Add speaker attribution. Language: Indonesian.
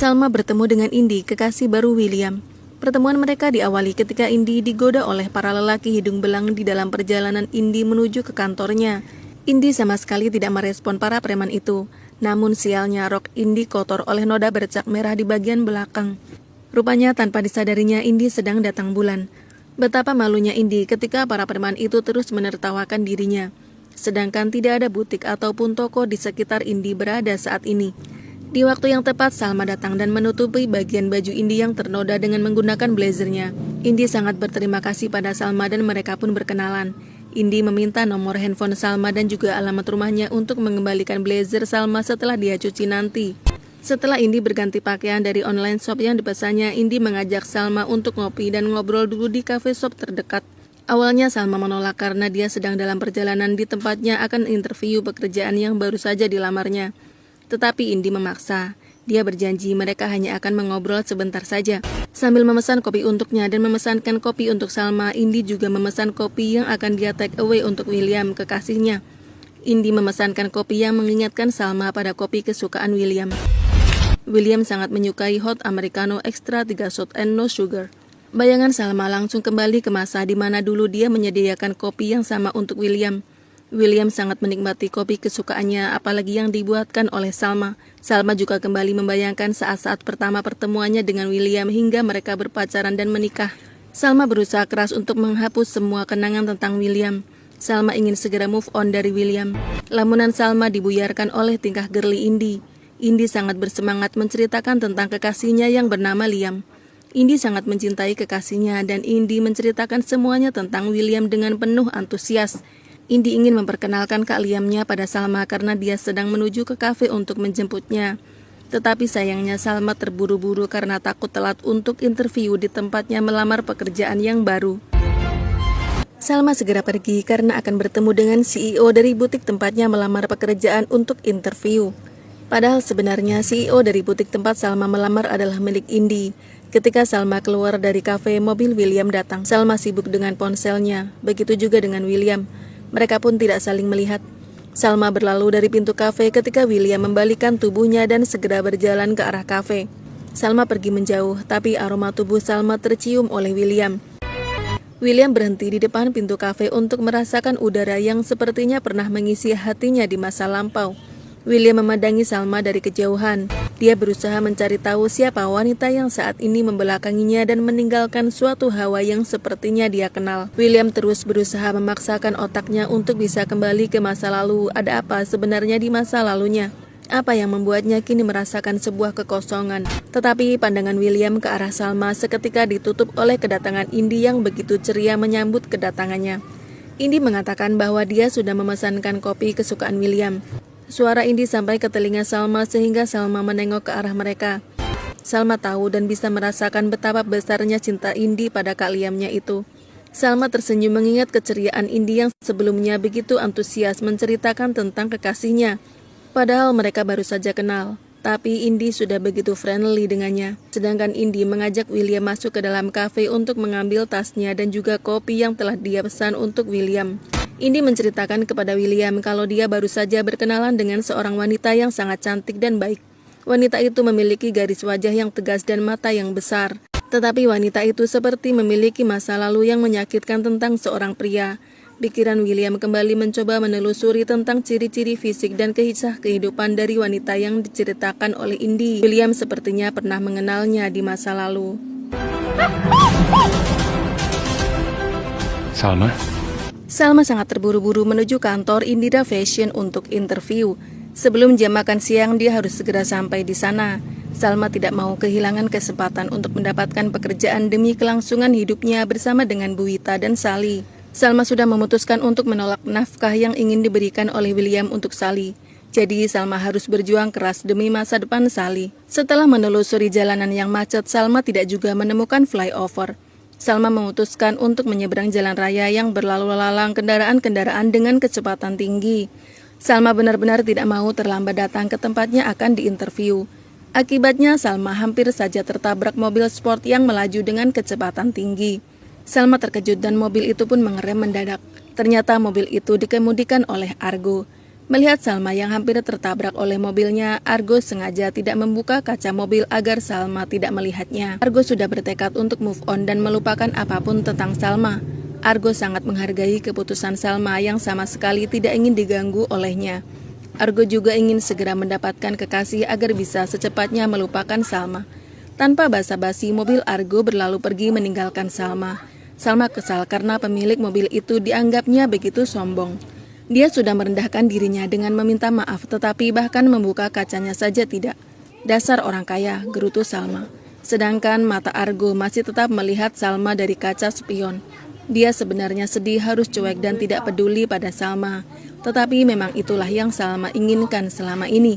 Speaker 1: Salma bertemu dengan Indi, kekasih baru William. Pertemuan mereka diawali ketika Indi digoda oleh para lelaki hidung belang di dalam perjalanan Indi menuju ke kantornya. Indi sama sekali tidak merespon para preman itu. Namun sialnya rok Indi kotor oleh noda bercak merah di bagian belakang. Rupanya tanpa disadarinya Indi sedang datang bulan. Betapa malunya Indi ketika para preman itu terus menertawakan dirinya. Sedangkan tidak ada butik ataupun toko di sekitar Indi berada saat ini. Di waktu yang tepat, Salma datang dan menutupi bagian baju Indi yang ternoda dengan menggunakan blazernya. Indi sangat berterima kasih pada Salma dan mereka pun berkenalan. Indi meminta nomor handphone Salma dan juga alamat rumahnya untuk mengembalikan blazer Salma setelah dia cuci nanti. Setelah Indi berganti pakaian dari online shop yang dipesannya, Indi mengajak Salma untuk ngopi dan ngobrol dulu di cafe shop terdekat. Awalnya Salma menolak karena dia sedang dalam perjalanan di tempatnya akan interview pekerjaan yang baru saja dilamarnya. Tetapi Indi memaksa. Dia berjanji mereka hanya akan mengobrol sebentar saja. Sambil memesan kopi untuknya dan memesankan kopi untuk Salma, Indi juga memesan kopi yang akan dia take away untuk William, kekasihnya. Indi memesankan kopi yang mengingatkan Salma pada kopi kesukaan William. William sangat menyukai hot americano extra 3 shot and no sugar. Bayangan Salma langsung kembali ke masa di mana dulu dia menyediakan kopi yang sama untuk William. William sangat menikmati kopi kesukaannya, apalagi yang dibuatkan oleh Salma. Salma juga kembali membayangkan saat-saat pertama pertemuannya dengan William hingga mereka berpacaran dan menikah. Salma berusaha keras untuk menghapus semua kenangan tentang William. Salma ingin segera move on dari William. Lamunan Salma dibuyarkan oleh tingkah girly Indi. Indi sangat bersemangat menceritakan tentang kekasihnya yang bernama Liam. Indi sangat mencintai kekasihnya dan Indi menceritakan semuanya tentang William dengan penuh antusias. Indi ingin memperkenalkan Kak Liamnya pada Salma karena dia sedang menuju ke kafe untuk menjemputnya. Tetapi sayangnya Salma terburu-buru karena takut telat untuk interview di tempatnya melamar pekerjaan yang baru. Salma segera pergi karena akan bertemu dengan CEO dari butik tempatnya melamar pekerjaan untuk interview. Padahal sebenarnya CEO dari butik tempat Salma melamar adalah milik Indi. Ketika Salma keluar dari kafe, mobil William datang. Salma sibuk dengan ponselnya, begitu juga dengan William. Mereka pun tidak saling melihat. Salma berlalu dari pintu kafe ketika William membalikkan tubuhnya dan segera berjalan ke arah kafe. Salma pergi menjauh, tapi aroma tubuh Salma tercium oleh William. William berhenti di depan pintu kafe untuk merasakan udara yang sepertinya pernah mengisi hatinya di masa lampau. William memandangi Salma dari kejauhan. Dia berusaha mencari tahu siapa wanita yang saat ini membelakanginya dan meninggalkan suatu hawa yang sepertinya dia kenal. William terus berusaha memaksakan otaknya untuk bisa kembali ke masa lalu. Ada apa sebenarnya di masa lalunya? Apa yang membuatnya kini merasakan sebuah kekosongan? Tetapi pandangan William ke arah Salma seketika ditutup oleh kedatangan Indi yang begitu ceria menyambut kedatangannya. Indi mengatakan bahwa dia sudah memesankan kopi kesukaan William. Suara Indi sampai ke telinga Salma sehingga Salma menengok ke arah mereka. Salma tahu dan bisa merasakan betapa besarnya cinta Indi pada Kak Liamnya itu. Salma tersenyum mengingat keceriaan Indi yang sebelumnya begitu antusias menceritakan tentang kekasihnya. Padahal mereka baru saja kenal, tapi Indi sudah begitu friendly dengannya. Sedangkan Indi mengajak William masuk ke dalam kafe untuk mengambil tasnya dan juga kopi yang telah dia pesan untuk William. Indi menceritakan kepada William kalau dia baru saja berkenalan dengan seorang wanita yang sangat cantik dan baik. Wanita itu memiliki garis wajah yang tegas dan mata yang besar. Tetapi wanita itu seperti memiliki masa lalu yang menyakitkan tentang seorang pria. Pikiran William kembali mencoba menelusuri tentang ciri-ciri fisik dan kisah kehidupan dari wanita yang diceritakan oleh Indi. William sepertinya pernah mengenalnya di masa lalu. Salma sangat terburu-buru menuju kantor Indira Fashion untuk interview. Sebelum jam makan siang, dia harus segera sampai di sana. Salma tidak mau kehilangan kesempatan untuk mendapatkan pekerjaan demi kelangsungan hidupnya bersama dengan Bu Wita dan Sally. Salma sudah memutuskan untuk menolak nafkah yang ingin diberikan oleh William untuk Sally. Jadi Salma harus berjuang keras demi masa depan Sally. Setelah menelusuri jalanan yang macet, Salma tidak juga menemukan flyover. Salma memutuskan untuk menyeberang jalan raya yang berlalu lalang kendaraan-kendaraan dengan kecepatan tinggi. Salma benar-benar tidak mau terlambat datang ke tempatnya akan diinterview. Akibatnya Salma hampir saja tertabrak mobil sport yang melaju dengan kecepatan tinggi. Salma terkejut dan mobil itu pun mengerem mendadak. Ternyata mobil itu dikemudikan oleh Argo. Melihat Salma yang hampir tertabrak oleh mobilnya, Argo sengaja tidak membuka kaca mobil agar Salma tidak melihatnya. Argo sudah bertekad untuk move on dan melupakan apapun tentang Salma. Argo sangat menghargai keputusan Salma yang sama sekali tidak ingin diganggu olehnya. Argo juga ingin segera mendapatkan kekasih agar bisa secepatnya melupakan Salma. Tanpa basa-basi, mobil Argo berlalu pergi meninggalkan Salma. Salma kesal karena pemilik mobil itu dianggapnya begitu sombong. Dia sudah merendahkan dirinya dengan meminta maaf, tetapi bahkan membuka kacanya saja tidak. Dasar orang kaya, gerutu Salma. Sedangkan mata Argo masih tetap melihat Salma dari kaca spion. Dia sebenarnya sedih, harus cuek dan tidak peduli pada Salma. Tetapi memang itulah yang Salma inginkan selama ini.